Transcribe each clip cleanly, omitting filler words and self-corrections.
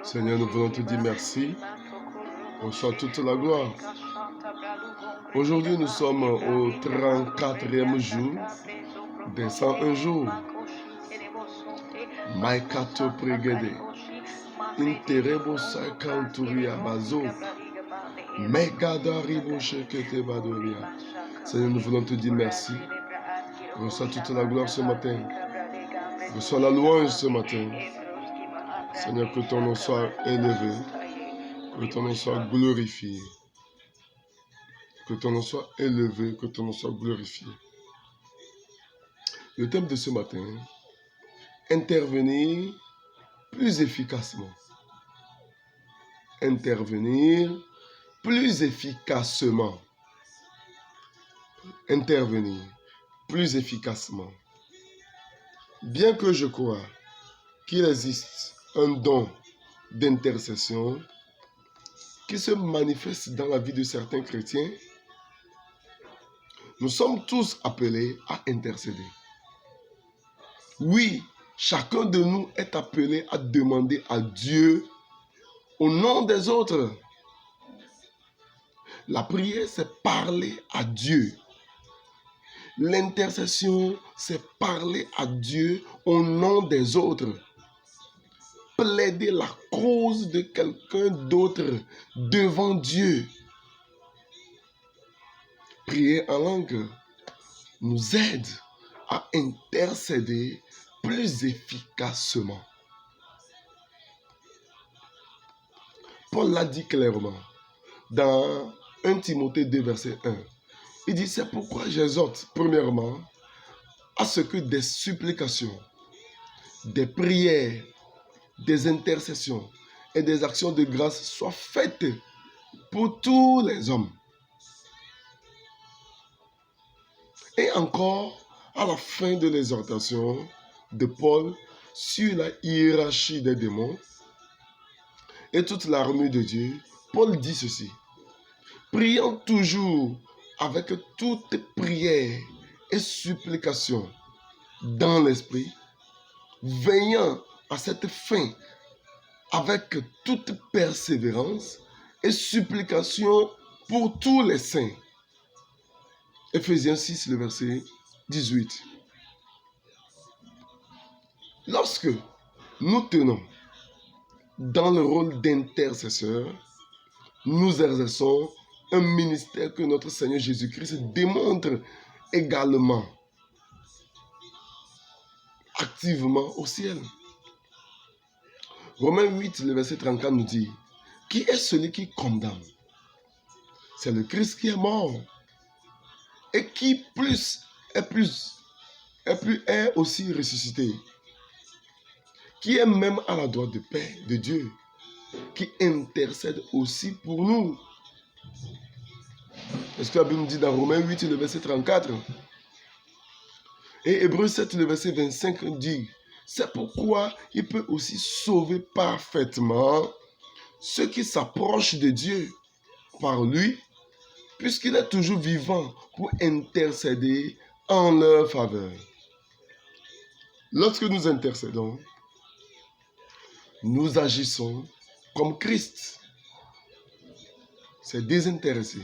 Seigneur, nous voulons te dire merci. Reçois toute la gloire. Aujourd'hui, nous sommes au 34e jour des 101 jours. Maikato pregede. Interebo sakanturia bazo. Megadaribo shekete badoria. Seigneur, nous voulons te dire merci. Reçois toute la gloire ce matin. Reçois la louange ce matin. Seigneur, que ton nom soit élevé. Que ton nom soit glorifié. Que ton nom soit élevé, que ton nom soit glorifié. Le thème de ce matin, intervenir plus efficacement. Intervenir plus efficacement. Intervenir plus efficacement. Bien que je crois qu'il existe un don d'intercession qui se manifeste dans la vie de certains chrétiens, nous sommes tous appelés à intercéder. Oui, chacun de nous est appelé à demander à Dieu au nom des autres. La prière, c'est parler à Dieu. L'intercession, c'est parler à Dieu au nom des autres. Plaider la cause de quelqu'un d'autre devant Dieu. Prier en langue nous aide à intercéder plus efficacement. Paul l'a dit clairement dans 1 Timothée 2, verset 1. Il dit, c'est pourquoi j'exhorte premièrement à ce que des supplications, des prières, des intercessions et des actions de grâce soient faites pour tous les hommes. Et encore, à la fin de l'exhortation de Paul sur la hiérarchie des démons et toute l'armée de Dieu, Paul dit ceci. Prions toujours avec toute prière et supplication dans l'esprit, veillant à cette fin avec toute persévérance et supplication pour tous les saints. Ephésiens 6, le verset 18. Lorsque nous tenons dans le rôle d'intercesseur, nous exerçons un ministère que notre Seigneur Jésus-Christ démontre également activement au ciel. Romains 8, le verset 34 nous dit, qui est celui qui condamne? C'est le Christ qui est mort et qui est aussi ressuscité, qui est même à la droite de paix de Dieu, qui intercède aussi pour nous. Est-ce que la Bible nous dit dans Romains 8, le verset 34? Et Hébreux 7, le verset 25 dit, c'est pourquoi il peut aussi sauver parfaitement ceux qui s'approchent de Dieu par lui, puisqu'il est toujours vivant pour intercéder en leur faveur. Lorsque nous intercédons, nous agissons comme Christ. C'est désintéressé.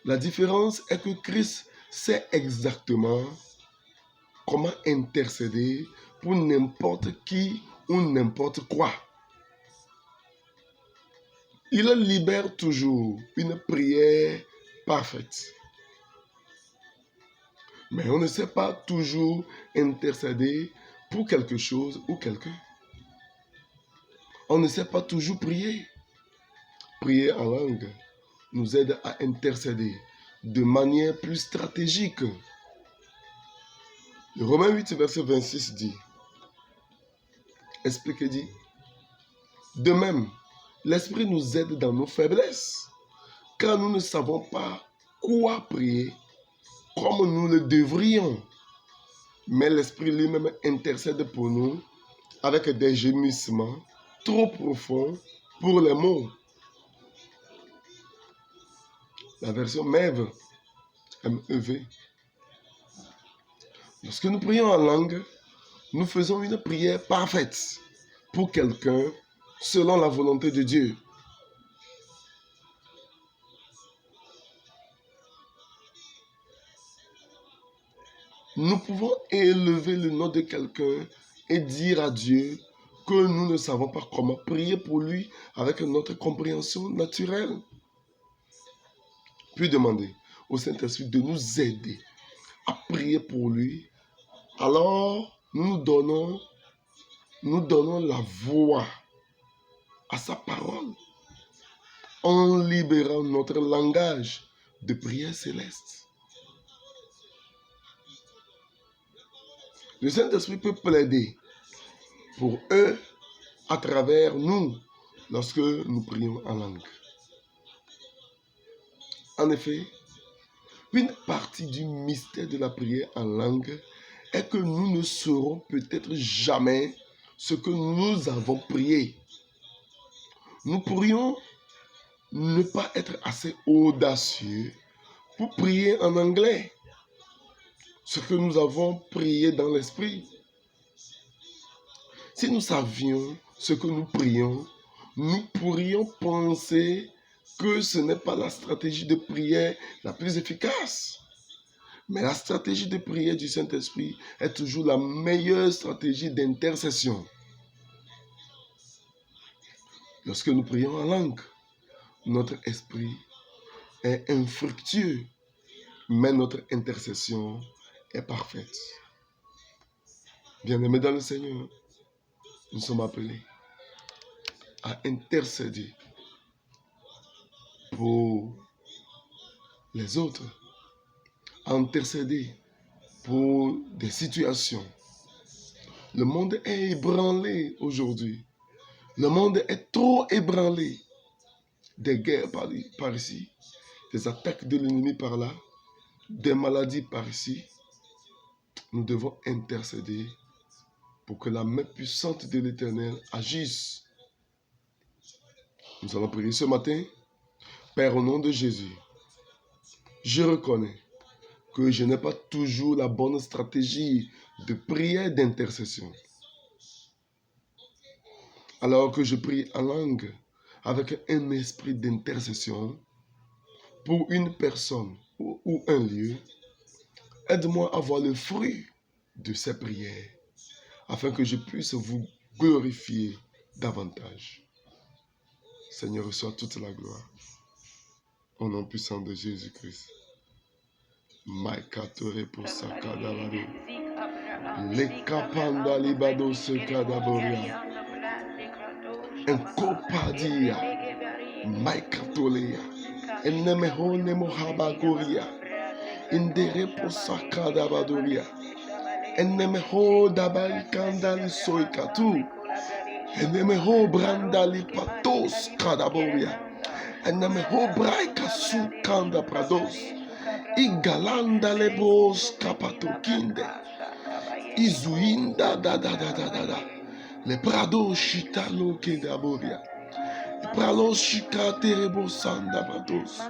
La différence est que Christ sait exactement comment intercéder pour n'importe qui ou n'importe quoi. Il libère toujours une prière parfaite. Mais on ne sait pas toujours intercéder pour quelque chose ou quelqu'un. On ne sait pas toujours prier. Prier en langue nous aide à intercéder de manière plus stratégique. Le Romains 8, verset 26 dit, explique, dit, de même, l'Esprit nous aide dans nos faiblesses, car nous ne savons pas quoi prier comme nous le devrions. Mais l'Esprit lui-même intercède pour nous avec des gémissements trop profonds pour les mots. La version MEV, M-E-V. Lorsque nous prions en langue, nous faisons une prière parfaite pour quelqu'un selon la volonté de Dieu. Nous pouvons élever le nom de quelqu'un et dire à Dieu que nous ne savons pas comment prier pour lui avec notre compréhension naturelle. Puis demander au Saint-Esprit de nous aider à prier pour lui. Alors, nous donnons la voix à sa parole en libérant notre langage de prière céleste. Le Saint-Esprit peut plaider pour eux à travers nous lorsque nous prions en langue. En effet, une partie du mystère de la prière en langue est que nous ne saurons peut-être jamais ce que nous avons prié. Nous pourrions ne pas être assez audacieux pour prier en anglais ce que nous avons prié dans l'esprit. Si nous savions ce que nous prions, nous pourrions penser que ce n'est pas la stratégie de prière la plus efficace. Mais la stratégie de prière du Saint-Esprit est toujours la meilleure stratégie d'intercession. Lorsque nous prions en langue, notre esprit est infructueux, mais notre intercession est parfaite. Bien-aimés dans le Seigneur, nous sommes appelés à intercéder pour les autres, à intercéder pour des situations. Le monde est ébranlé aujourd'hui. Le monde est trop ébranlé. Des guerres par ici, des attaques de l'ennemi par là, des maladies par ici. Nous devons intercéder pour que la main puissante de l'Éternel agisse. Nous allons prier ce matin. Père, au nom de Jésus, je reconnais que je n'ai pas toujours la bonne stratégie de prière d'intercession. Alors que je prie en langue avec un esprit d'intercession pour une personne ou un lieu, aide-moi à voir le fruit de ces prières afin que je puisse vous glorifier davantage. Seigneur, reçois toute la gloire. Au nom puissant de Jésus-Christ. Maikatore pour Sakadalado. Les kapanda libado se kadaboria. Enkopadia. Maikatolia. Enemeho nemohabagoria. Indere pour Sakadabadoria. Enemeho dabarikandali soikatu. Enemeho brandali patos kadaboria. Enemeho braika su kanda prados. Igalanda lebos kapatokinde. Izuinda da. Le prados shitalo kedaboria. Pralos shikaterebo sanda prados.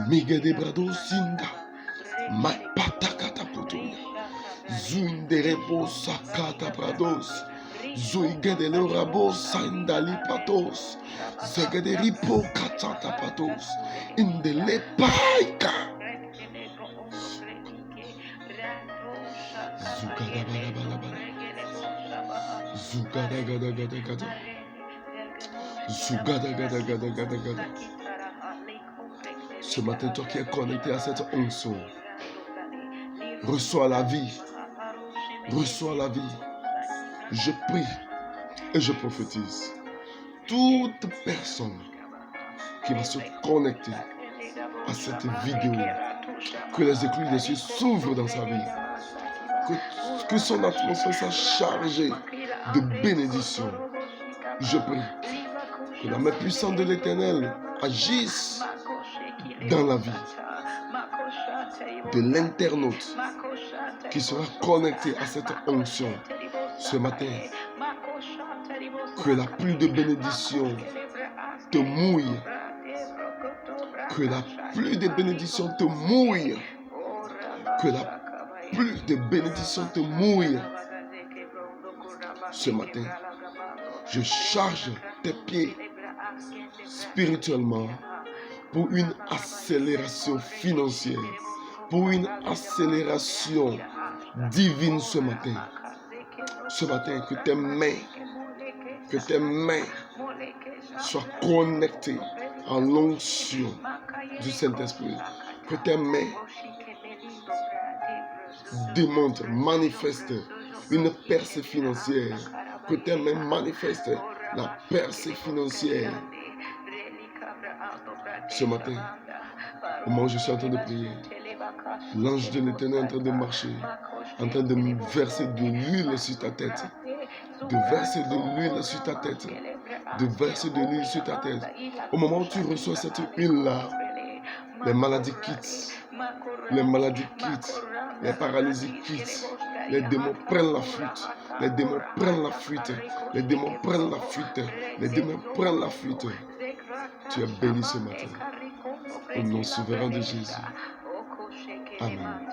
Mige de brados sinda. Ma patakata potoya. Zuinderebo sakata prados. Zuigedele rabo sandali patos. Zegederipo katata patos. Indele paika. Zugadabalabala. Zugadagadagada. Zugadagadagada. Ce matin, toi qui es connecté à cette onction, reçois la vie. Reçois la vie. Je prie et je prophétise. Toute personne qui va se connecter à cette vidéo, que les écluses des cieux s'ouvrent dans sa vie, que son atmosphère soit chargée de bénédictions. Je prie que la main puissante de l'Éternel agisse dans la vie de l'internaute qui sera connecté à cette onction ce matin. Que la pluie de bénédiction te mouille. Que la pluie de bénédiction te mouille. Que la pluie de bénédiction te mouille. Ce matin, Je charge tes pieds spirituellement pour une accélération financière, pour une accélération divine ce matin. Ce matin, que tes mains soient connectées à l'onction du Saint-Esprit. Que tes mains démontrent, manifestent une percée financière. Que tes mains manifestent la percée financière. Ce matin, au moment où je suis en train de prier, l'ange de l'Éternel est en train de marcher, en train de verser de l'huile sur ta tête, de verser de l'huile sur ta tête, de verser de l'huile sur ta tête. Au moment où tu reçois cette huile-là, les maladies quittent, les maladies quittent, les paralysies quittent, les démons prennent la fuite, les démons prennent la fuite, les démons prennent la fuite, les démons prennent la fuite. Tu es béni ce matin. Au nom souverain de Jésus. Amen.